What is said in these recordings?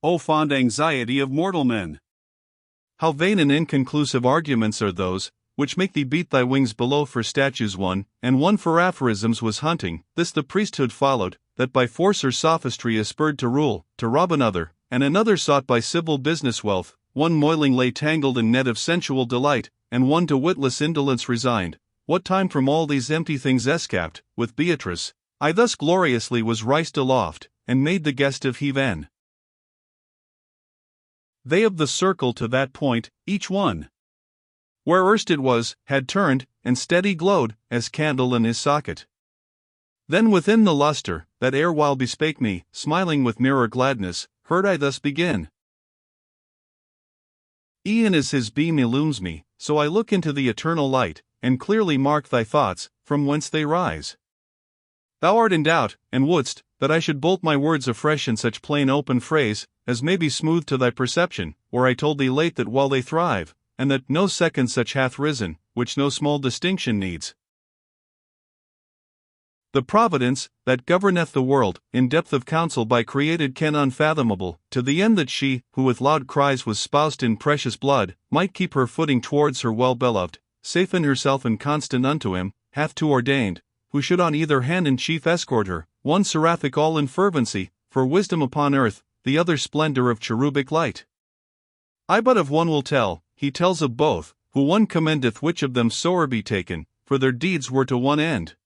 O fond anxiety of mortal men! How vain and inconclusive arguments are those, which make thee beat thy wings below for statues one, and one for aphorisms was hunting, this the priesthood followed, that by force or sophistry aspired to rule, to rob another, and another sought by civil business wealth, one moiling lay tangled in net of sensual delight, and one to witless indolence resigned. What time from all these empty things escaped, with Beatrice, I thus gloriously was riced aloft, and made the guest of heaven. They of the circle to that point, each one, where erst it was, had turned, and steady glowed, as candle in his socket. Then within the lustre, that erewhile bespake me, smiling with mirror gladness, heard I thus begin. E'en as his beam illumes me, so I look into the eternal light, and clearly mark thy thoughts, from whence they rise. Thou art in doubt, and wouldst, that I should bolt my words afresh in such plain open phrase, as may be smooth to thy perception, where I told thee late that while they thrive, and that no second such hath risen, which no small distinction needs. The providence, that governeth the world, in depth of counsel by created ken unfathomable, to the end that she, who with loud cries was spoused in precious blood, might keep her footing towards her well-beloved, safe in herself and constant unto him, hath to ordained, who should on either hand in chief escort her, one seraphic all in fervency, for wisdom upon earth, the other splendor of cherubic light. I but of one will tell, he tells of both, who one commendeth which of them sorer be taken, for their deeds were to one end.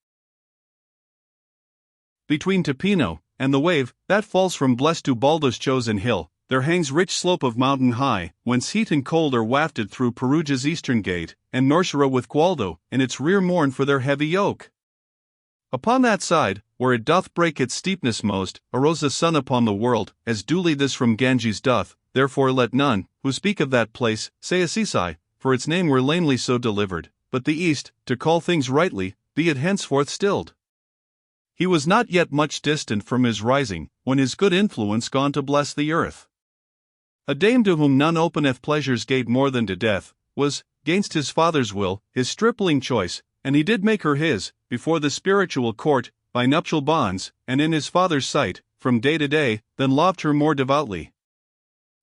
Between Tepino and the wave, that falls from blessed Ubaldo's chosen hill, there hangs rich slope of mountain high, whence heat and cold are wafted through Perugia's eastern gate, and Norsera with Gualdo, in its rear mourn for their heavy yoke. Upon that side, where it doth break its steepness most, arose the sun upon the world, as duly this from Ganges doth, therefore let none, who speak of that place, say Assisi, for its name were lamely so delivered, but the east, to call things rightly, be it henceforth stilled. He was not yet much distant from his rising, when his good influence gone to bless the earth. A dame to whom none openeth pleasure's gate more than to death, was, gainst his father's will, his stripling choice, and he did make her his, before the spiritual court, by nuptial bonds, and in his father's sight, from day to day, then loved her more devoutly.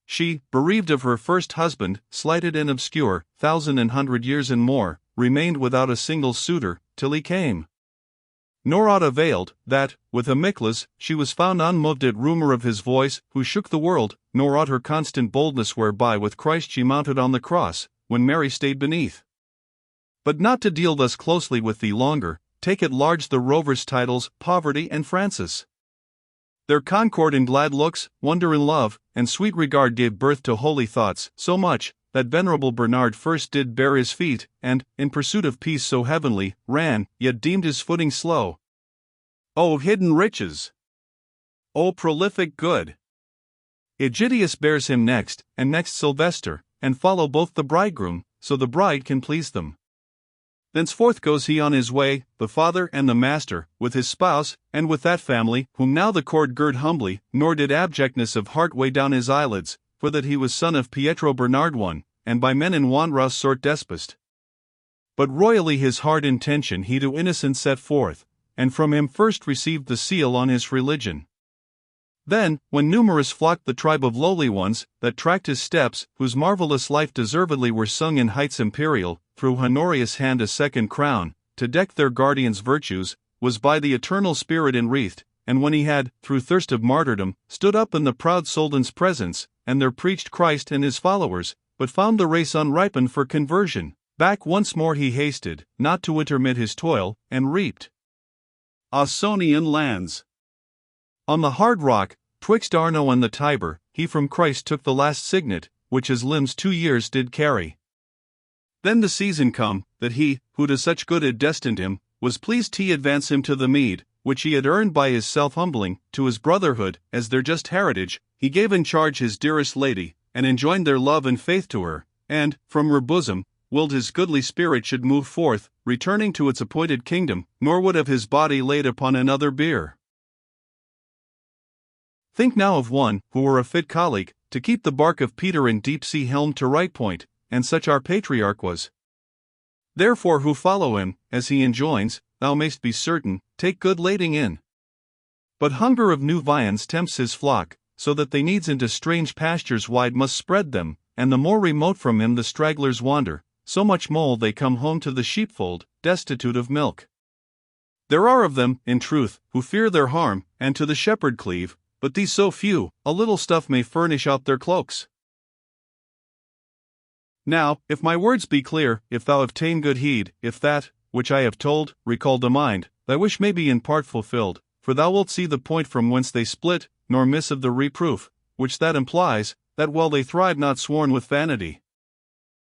She, bereaved of her first husband, slighted and obscure, 1,000 years and more, remained without a single suitor, till he came. Nor aught availed, that, with Amiclas, she was found unmoved at rumor of his voice, who shook the world, nor aught her constant boldness whereby with Christ she mounted on the cross, when Mary stayed beneath. But not to deal thus closely with thee longer, take at large the rover's titles, Poverty and Francis. Their concord in glad looks, wonder in love, and sweet regard gave birth to holy thoughts, so much, that venerable Bernard first did bear his feet, and, in pursuit of peace so heavenly, ran, yet deemed his footing slow. O hidden riches! O prolific good! Egidius bears him next, and next Sylvester, and follow both the bridegroom, so the bride can please them. Thenceforth goes he on his way, the father and the master, with his spouse, and with that family, whom now the cord girt humbly, nor did abjectness of heart weigh down his eyelids, for that he was son of Pietro Bernard I, and by men in Wandra's sort despot. But royally his hard intention he to innocence set forth, and from him first received the seal on his religion. Then, when numerous flocked the tribe of lowly ones, that tracked his steps, whose marvelous life deservedly were sung in heights imperial, through Honorius' hand a second crown, to deck their guardian's virtues, was by the eternal spirit enwreathed, and when he had, through thirst of martyrdom, stood up in the proud Soldan's presence, and there preached Christ and his followers, but found the race unripened for conversion, back once more he hasted, not to intermit his toil, and reaped Ausonian lands. On the hard rock, twixt Arno and the Tiber, he from Christ took the last signet, which his limbs 2 years did carry. Then the season come, that he, who to such good had destined him, was pleased he advance him to the meed, which he had earned by his self-humbling, to his brotherhood, as their just heritage, he gave in charge his dearest lady, and enjoined their love and faith to her, and, from her bosom, willed his goodly spirit should move forth, returning to its appointed kingdom, nor would have his body laid upon another bier. Think now of one, who were a fit colleague, to keep the bark of Peter in deep sea helmed to right point, and such our patriarch was. Therefore who follow him, as he enjoins, thou mayst be certain, take good lading in. But hunger of new viands tempts his flock, so that they needs into strange pastures wide must spread them, and the more remote from him the stragglers wander, so much more they come home to the sheepfold, destitute of milk. There are of them, in truth, who fear their harm, and to the shepherd cleave, but these so few, a little stuff may furnish out their cloaks. Now, if my words be clear, if thou have ta'en good heed, if that, which I have told, recall to mind, thy wish may be in part fulfilled, for thou wilt see the point from whence they split, nor miss of the reproof, which that implies, that while they thrive not sworn with vanity.